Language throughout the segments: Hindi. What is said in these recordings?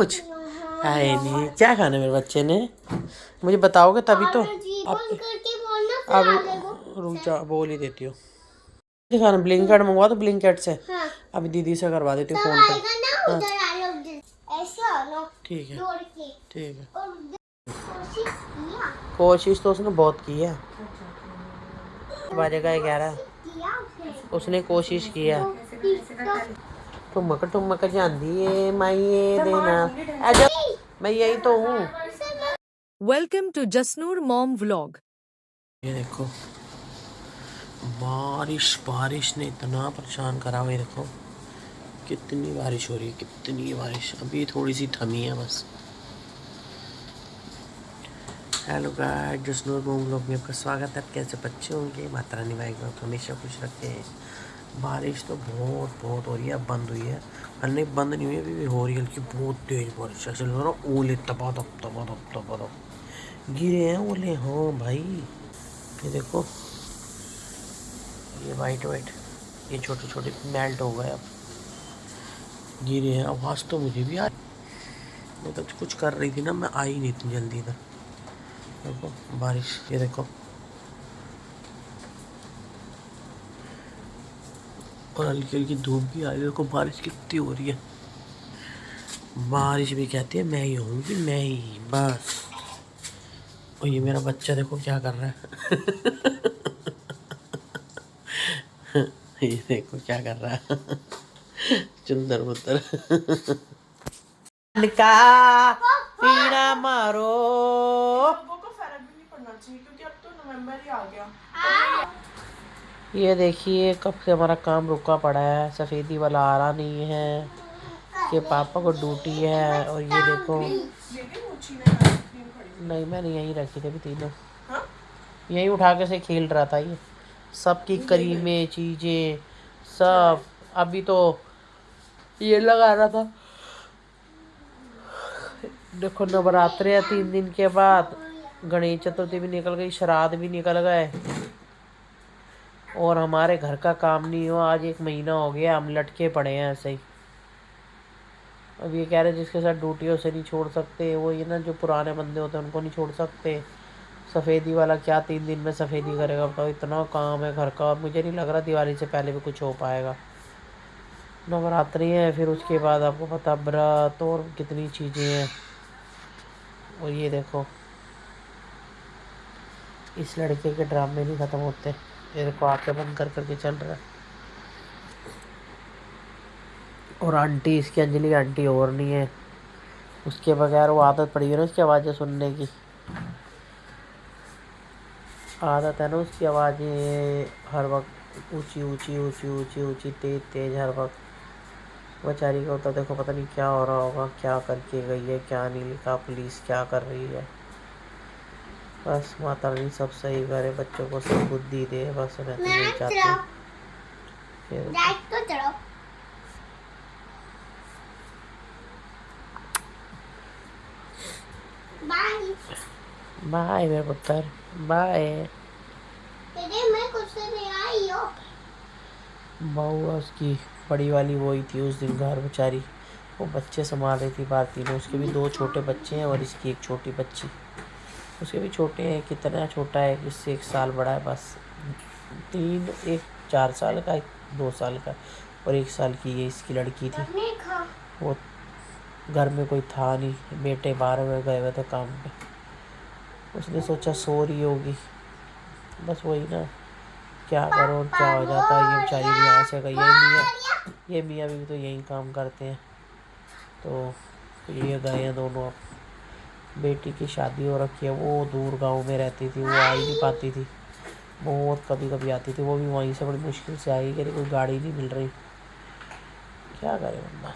कुछ है नहीं। क्या खाना मेरे बच्चे ने, मुझे बताओगे तभी तो। अब रुक जा, बोल ही देती हूँ। खाना ब्लिंकेट मंगवा दो, ब्लिंकेट से। हाँ। अभी दीदी से करवा देती हूँ फोन पे। हाँ। ठीक है ठीक है। कोशिश तो उसने बहुत की है। बाजेगा 11। उसने कोशिश की है। ठुमक जानदी है माइये देना। मैं यही तो हूँ। Welcome to Jasnoor mom vlog. ये देखो बारिश ने इतना परेशान करा हुआ है। देखो कितनी बारिश हो रही है, कितनी बारिश। अभी थोड़ी सी थमी है बस। Hello guys, Jasnoor mom vlog में आपका स्वागत है। कैसे बच्चे होंगे, माता रानी वाहिगुरु तो हमेशा खुश रखे। बारिश तो बहुत बहुत हो रही है, अब बंद हुई है। नहीं बंद नहीं हुई है, अभी भी हो रही है हल्की, बहुत तेज बारिश। ऐसे लग रहा ओले तबा गिरे हैं ओले। हाँ भाई, ये देखो, ये वाइट ये छोटे छोटे मेल्ट हो गए, अब गिरे हैं। आवाज़ तो मुझे भी आ, मैं तो कुछ कर रही थी ना, मैं आई नहीं इतनी जल्दी इधर। देखो बारिश, ये देखो, और हल्की हल्की धूप भी आ रही है। देखो बारिश कितनी हो रही है। बारिश भी कहती है मैं ही होंगी, मैं ही बस। और ये मेरा बच्चा देखो क्या कर रहा है। ये देखो क्या कर रहा है, चुंदर बुतर। का पीना मारो। लोगों को फर्क भी नहीं पड़ना चाहिए क्योंकि अब तो नवंबर ही आ गया। ये देखिए कब से हमारा काम रुका पड़ा है, सफेदी वाला आ रहा नहीं है। कि पापा को ड्यूटी है। और ये देखो, नहीं मैंने यहीं रखी थी अभी तीनों। हाँ? यहीं उठा के से खेल रहा था ये, सबकी करीमें चीजें सब। अभी तो ये लगा रहा था। देखो नवरात्रे है 3 दिन के बाद, गणेश चतुर्थी भी निकल गई, श्राद्ध भी निकल गए, और हमारे घर का काम नहीं हुआ। आज 1 महीना हो गया, हम लटके पड़े हैं ऐसे ही। अब ये कह रहे जिसके साथ ड्यूटी है उसे नहीं छोड़ सकते, वो ये ना जो पुराने बंदे होते हैं उनको नहीं छोड़ सकते। सफ़ेदी वाला क्या 3 दिन में सफ़ेदी करेगा बताओ, इतना काम है घर का। मुझे नहीं लग रहा दिवाली से पहले भी कुछ हो पाएगा। नवरात्रि है, फिर उसके बाद आपको पता व्रत और कितनी चीज़ें हैं। और ये देखो, इस लड़के के ड्रामे नहीं ख़त्म होते। ये देखो आंखें बंद कर करके चल रहा है। और आंटी, इसकी अंजलि आंटी और नहीं है, उसके बगैर वो आदत पड़ी है ना उसकी आवाज़ें सुनने की। आदत है ना उसकी आवाज़ें हर वक्त ऊंची ऊंची ऊंची ऊंची ऊंची, तेज तेज हर वक्त। बेचारी का होता देखो, पता नहीं क्या हो रहा होगा, क्या करके गई है, क्या नहीं लिखा, पुलिस क्या कर रही है। बस माता रानी सब सही करे, बच्चों को सब बुद्धि दे, बस मैं तो यही चाहती हूँ। बाय मेरे पुत्र, बाय। बहू उसकी बड़ी वाली वही थी उस दिन घर, बेचारी वो बच्चे संभाल रही थी भारती ने। उसके भी 2 छोटे बच्चे हैं और इसकी एक छोटी बच्ची। उसके भी छोटे हैं, कितना छोटा है, इससे 1 साल बड़ा है बस। 3, एक 4 साल का, एक 2 साल का, और 1 साल की ये इसकी लड़की थी। वो घर में कोई था नहीं, बेटे बाहर में गए हुए थे काम पे। उसने सोचा सो रही होगी, बस वही ना, क्या करो और क्या हो जाता है। ये बेचारी भी यहाँ से गई है। ये मियाँ भी तो यही काम करते हैं, तो ये गए हैं दोनों। अब बेटी की शादी हो रखी है, वो दूर गांव में रहती थी, वो आ ही नहीं पाती थी, बहुत कभी कभी आती थी। वो भी वहीं से बड़ी मुश्किल से आई, कि कोई गाड़ी नहीं मिल रही। क्या करे बंदा,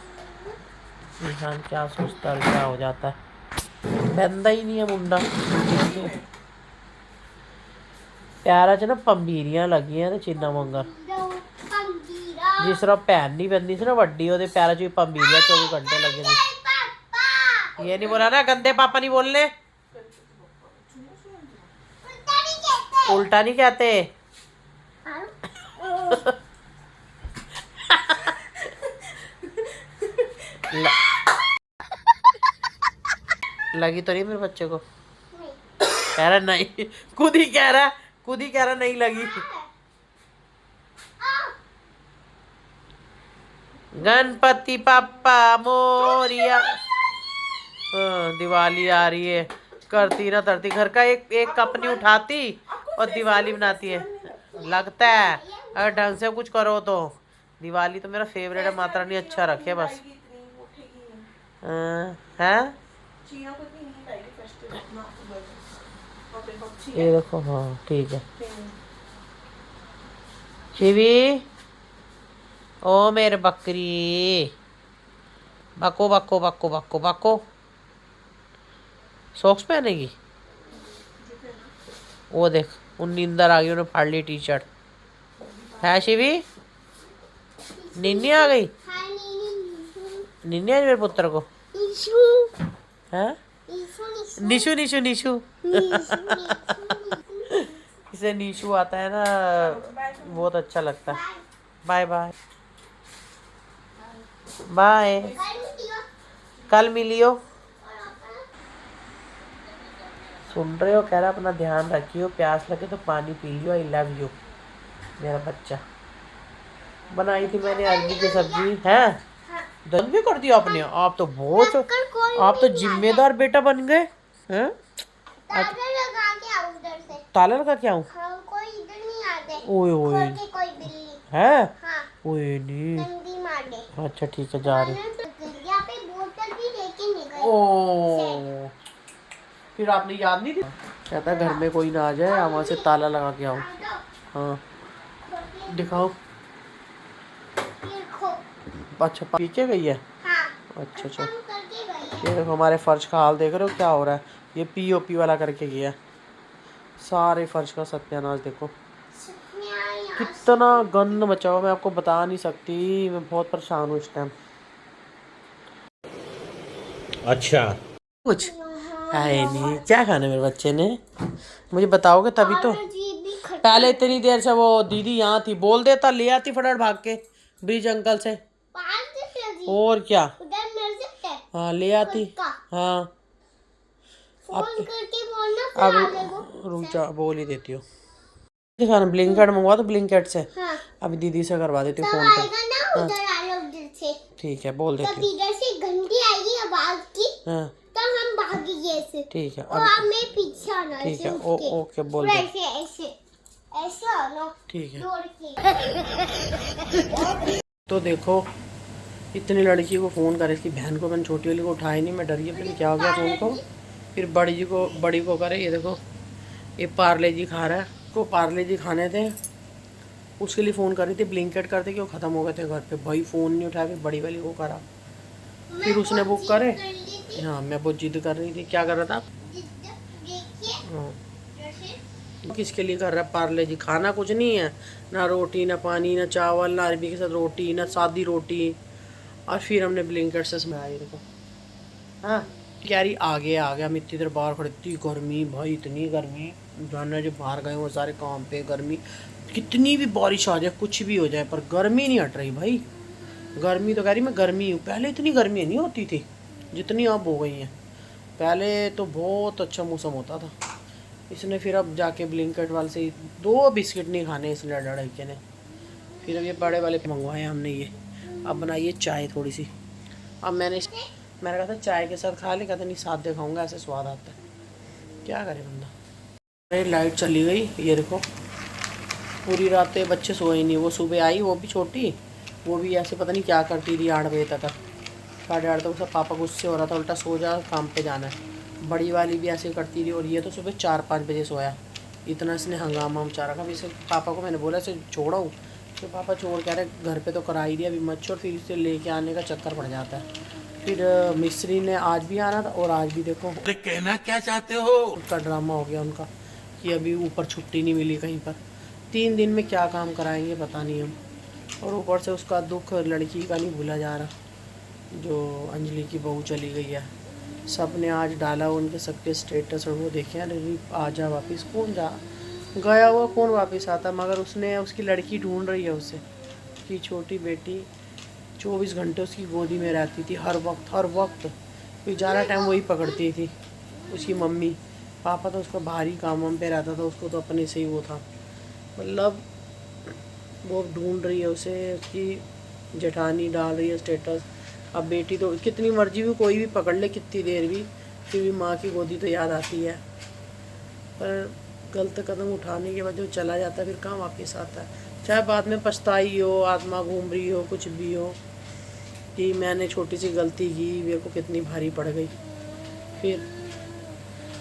इंसान क्या सोचता है क्या हो जाता है। बंदा ही नहीं है मुंडा। प्यारा च ना पंबीरियां लगी हैं चिन्ना मंगर, जिस तरह भैन नहीं बहनी सी ना वड्डी, ओदे पैरों च पंबीरियां 24 घंटे लगे थे। ये नहीं बोला ना, गंदे पापा नहीं बोलने, उल्टा नहीं कहते। लगी तो नहीं मेरे बच्चे को? कह रहा नहीं, खुद ही कह रहा नहीं लगी। गणपति पापा मोरिया। दिवाली आ रही है, करती ना तरती, घर का एक एक कप नहीं उठाती और दिवाली बनाती है। लगता है अगर ढंग से कुछ करो तो। दिवाली तो मेरा फेवरेट है, माता रानी अच्छा रखे बस। है ये देखो, हाँ ठीक है। शिवी, ओ मेरे बकरी, बको बको बको बको बको। सॉक्स पहनेगी? वो देख, उन नींदर आ गई, उन्हें फाड़ ली टी शर्ट। है शिवी, निन्नी आ गई? निन्नी आज मेरे पुत्र को है। निशु निशु निशु इसे निशु आता है ना, बहुत अच्छा लगता है। बाय बाय बाय, कल मिलियो। सुन रहे हो? कह रहा अपना ध्यान रखियो, प्यास लगे तो पानी P Leo. I love you मेरा बच्चा। बनाई थी मैंने अरबी की सब्जी है। दम भी कर दिया आपने। आप तो बहुत, आप तो जिम्मेदार बेटा बन गए हैं। ताला लगा के आऊं? कोई इधर नहीं आते। ओए ओए, कोई बिल्ली है? ओए नहीं। अच्छा ठीक है, जा रही। ओ, फिर आपने याद नहीं दिया? कहता घर में कोई ना आ जाए, वहां से ताला लगा के आऊं। हाँ दिखाओ। अच्छा पी के गई है? अच्छा अच्छा। ये देखो हमारे फर्श का हाल देख रहे हो क्या हो रहा है। ये पीओपी वाला करके गया, सारे फर्श का सत्यानाश। देखो कितना गंद मचा हुआ, मैं आपको बता नहीं सकती। मैं बहुत परेशान हूँ इस टाइम। अच्छा कुछ है नहीं। क्या खाना मेरे बच्चे ने, मुझे बताओगे तभी तो। पहले इतनी देर से वो दीदी यहाँ थी, बोल देता ले आती फटाफट भाग के ब्रिज अंकल से। और क्या, हाँ ले आती। हाँ अब रुक जा, बोल ही देती हो। खाना ब्लिंकेट मंगवा दो, ब्लिंकेट से। हाँ। अभी दीदी से करवा देती हूँ फोन पे। हाँ। ठीक है, बोल देती हूँ। इधर से घंटी आएगी आवाज की। हाँ। तो हम भागेंगे ऐसे। ठीक है, और आप मेरे पीछे आना। ठीक है, ओके बोल दो। ऐसे ऐसे ऐसे आना। ठीक है। तो देखो, इतनी लड़की को फ़ोन करे, इसकी बहन को मैंने छोटी वाली को उठाया नहीं, मैं डर गई फिर क्या हो गया फ़ोन को। फिर बड़ी को करे। ये देखो ये पार्ले जी खा रहा है, को पार्ले जी खाने थे, उसके लिए फ़ोन कर रही थी। ब्लिंकेट करते कि वो ख़त्म हो गए थे घर पे। भाई फ़ोन नहीं उठाया, फिर बड़ी वाली को करा, फिर उसने बुक करे। हाँ मैं बहुत जिद कर रही थी। क्या कर रहा था आप? हाँ किसके लिए कर रहा है पार्ले जी? खाना कुछ नहीं है, ना रोटी ना पानी ना चावल, ना अरबी के साथ रोटी, ना सादी रोटी। और फिर हमने ब्लिंकेट से समझाया। देखो हाँ कह रही आगे आ गया। हम इतनी देर बाहर खड़े, इतनी गर्मी भाई, इतनी गर्मी। जाना जो बाहर गए वो सारे काम पे, गर्मी कितनी भी बारिश आ जाए कुछ भी हो जाए पर गर्मी नहीं हट रही भाई। गर्मी तो कह रही मैं गर्मी हूँ। पहले इतनी गर्मी नहीं होती थी जितनी अब हो गई हैं। पहले तो बहुत अच्छा मौसम होता था। इसने फिर अब जाके ब्लिंकेट वाले से 2 बिस्किट नहीं खाने इसने लड़के ने। फिर अब ये बड़े वाले मंगवाए हमने ये। अब बनाइए चाय थोड़ी सी। अब मैंने कहा था चाय के साथ खा ले, कहता नहीं साथ दे खाऊंगा, ऐसे स्वाद आता है। क्या करे बंदा। अरे लाइट चली गई, ये देखो पूरी रात बच्चे सोए नहीं। वो सुबह आई, वो भी छोटी, वो भी ऐसे पता नहीं क्या करती थी 8 बजे तक। 8:30 तक उसका पापा गुस्से हो रहा था, उल्टा सो जा काम पे जाना है। बड़ी वाली भी ऐसे करती थी। और ये तो सुबह 4-5 बजे सोया। इतना इसने हंगामा मचा रखा। इसे पापा को मैंने बोला इसे छोड़ो, तो पापा छोड़ कह रहे घर पे तो करा ही दिया, अभी मत छोड़। फिर इसे लेके आने का चक्कर पड़ जाता है। फिर मिस्त्री ने आज भी आना था, और आज भी देखो कहना क्या चाहते हो, उसका ड्रामा हो गया उनका कि अभी ऊपर छुट्टी नहीं मिली कहीं पर। 3 दिन में क्या काम कराएंगे पता नहीं हम। और ऊपर से उसका दुख लड़की का नहीं भूला जा रहा, जो अंजलि की बहू चली गई है। सब ने आज डाला उनके सबके स्टेटस, और वो देखे अरे आ जा वापस। कौन जा गया हुआ कौन वापस आता, मगर उसने उसकी लड़की ढूंढ रही है उसे। उसकी छोटी बेटी 24 घंटे उसकी गोदी में रहती थी, हर वक्त क्योंकि ज़्यादा टाइम वही पकड़ती थी उसकी मम्मी। पापा तो उसका भारी काम वाम पे रहता था, उसको तो अपने से ही वो था। मतलब वो ढूंढ रही है उसे, उसकी जेठानी डाल रही है स्टेटस। अब बेटी तो कितनी मर्जी भी कोई भी पकड़ ले कितनी देर भी, फिर भी माँ की गोदी तो याद आती है। पर गलत कदम उठाने के बाद जो चला जाता है फिर कहाँ वापस आता है। चाहे बाद में पछताई हो, आत्मा घूम रही हो, कुछ भी हो कि मैंने छोटी सी गलती की, मेरे को कितनी भारी पड़ गई। फिर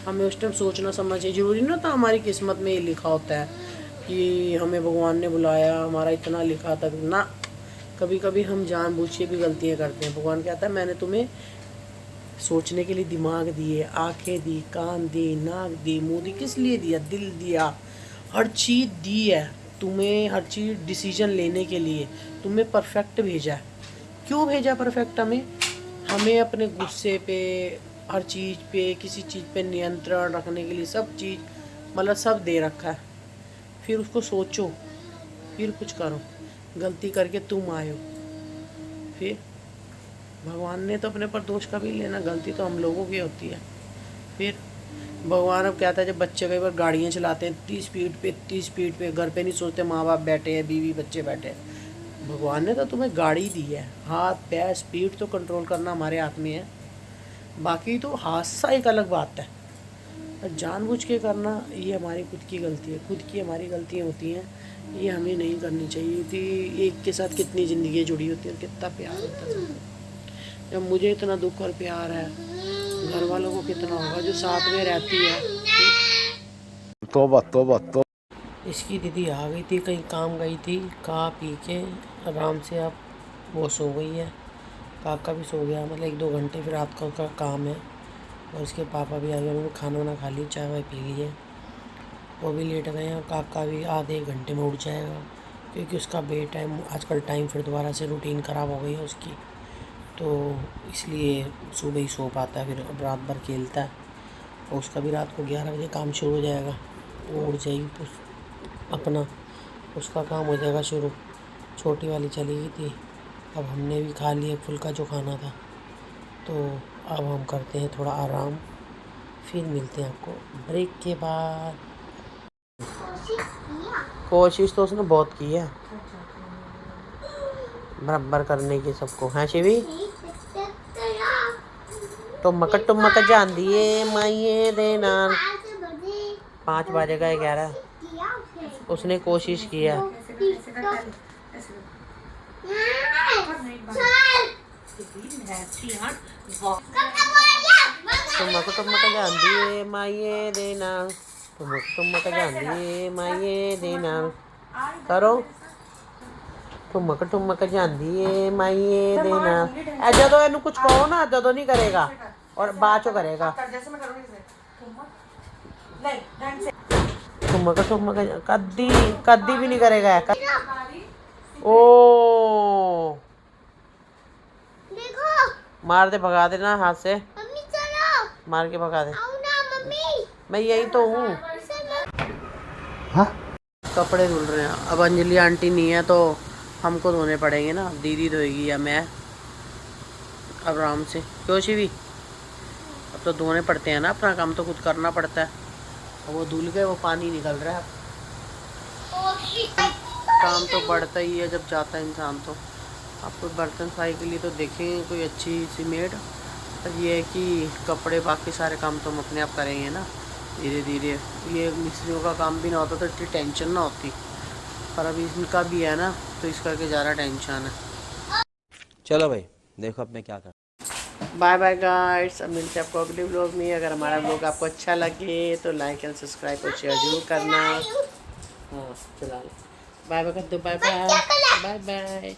हमें उस टाइम सोचना समझना चाहिए। ज़रूरी ना था हमारी किस्मत में ये लिखा होता है कि हमें भगवान ने बुलाया, हमारा इतना लिखा था ना। कभी कभी हम जानबूझ के भी गलतियाँ करते हैं। भगवान कहता है मैंने तुम्हें सोचने के लिए दिमाग दिए, आंखें दी, कान दी, नाक दी, मुंह दी, किस लिए दिया? दिल दिया, हर चीज़ दी है तुम्हें, हर चीज़ डिसीजन लेने के लिए तुम्हें परफेक्ट भेजा है। क्यों भेजा परफेक्ट हमें? हमें अपने गुस्से पे, हर चीज़ पे, किसी चीज़ पे नियंत्रण रखने के लिए सब चीज़ मतलब सब दे रखा है। फिर उसको सोचो, फिर कुछ करो। गलती करके तुम आयो, फिर भगवान ने तो अपने पर दोष कभी लेना, गलती तो हम लोगों की होती है। फिर भगवान अब कहता है जब बच्चे कई बार गाड़ियाँ चलाते हैं 30 स्पीड पे, घर पे नहीं सोचते, माँ बाप बैठे हैं, बीवी बच्चे बैठे हैं। भगवान ने तो तुम्हें गाड़ी दी है, हाथ पैर स्पीड तो कंट्रोल करना हमारे हाथ में है। बाकी तो हादसा एक अलग बात है, जानबूझ के करना ये हमारी खुद की गलती है। खुद की हमारी गलतियाँ होती हैं, ये हमें नहीं करनी चाहिए थी। एक के साथ कितनी ज़िंदगी जुड़ी होती है और कितना प्यार होता है। जब मुझे इतना दुख और प्यार है, घर वालों को कितना होगा जो साथ में रहती है। तौबा तौबा तौबा। इसकी दीदी आ गई थी, कहीं काम गई थी, खा पी के आराम से अब वो सो गई है। काका भी सो गया, मतलब 1-2 घंटे फिर रात का उसका काम है। और इसके पापा भी आ गए, उन्होंने खाना वाना खा लिया, चाय वाय पी ली है, वो भी लेट गए हैं। और काका भी आधे 1 घंटे में उठ जाएगा, क्योंकि उसका बे टाइम आजकल टाइम फिर दोबारा से रूटीन ख़राब हो गई है उसकी, तो इसलिए सुबह ही सो पाता है, फिर अब रात भर खेलता है। और उसका भी रात को 11 बजे काम शुरू हो जाएगा, वो उठ जाएगी अपना, उसका काम हो जाएगा शुरू। छोटी वाली चली गई थी, अब हमने भी खा लिया फुल्का जो खाना था, तो अब हम करते हैं थोड़ा आराम, फिर मिलते हैं आपको ब्रेक के बाद। कोशिश तो उसने बहुत की है बराबर करने की सबको, हैं शिवी? टुमक जान दिए माइए देना। 5 बजेगा 11, उसने कोशिश की है। टुमक जान दिए माइए देना, टुमक जान दिए माइए देना। करो टुमक जान दिए माइए देना। जदों इनू कुछ कहो ना, जदों नहीं करेगा और बाद चो करेगा। टुमक कद्दी कद्दी भी नहीं करेगा। ओ मार दे, भगा देना हाथ से, मार के भगा दे। मैं यही तो हूँ। कपड़े धुल रहे हैं। अब अंजलि आंटी नहीं है तो हमको धोने पड़ेंगे ना, दीदी धोएगी या मैं, अब आराम से। क्यों शिवी? अब तो धोने पड़ते हैं ना, अपना काम तो खुद करना पड़ता है। अब वो धुल गए, वो पानी निकल रहा है। काम तो बढ़ता ही है जब जाता है इंसान। तो आपको बर्तन सफाई के लिए तो देखें कोई अच्छी सी मेड, पर ये है कि कपड़े बाकी सारे काम तो हम अपने आप करेंगे ना धीरे धीरे। ये मिस्त्रियों का काम भी ना होता तो इतनी टेंशन ना होती, पर अभी इनका भी है ना, तो इस करके ज़्यादा टेंशन है। चलो भाई देखो अब मैं क्या कर। बाय बाय गाइस, अब मिलते हैं आपको अगले व्लॉग में। अगर हमारा व्लॉग आपको अच्छा लगे तो लाइक एंड सब्सक्राइब और शेयर जरूर करना। हाँ चला, बाय बाय कर दो, बाय बाय बाय बाय।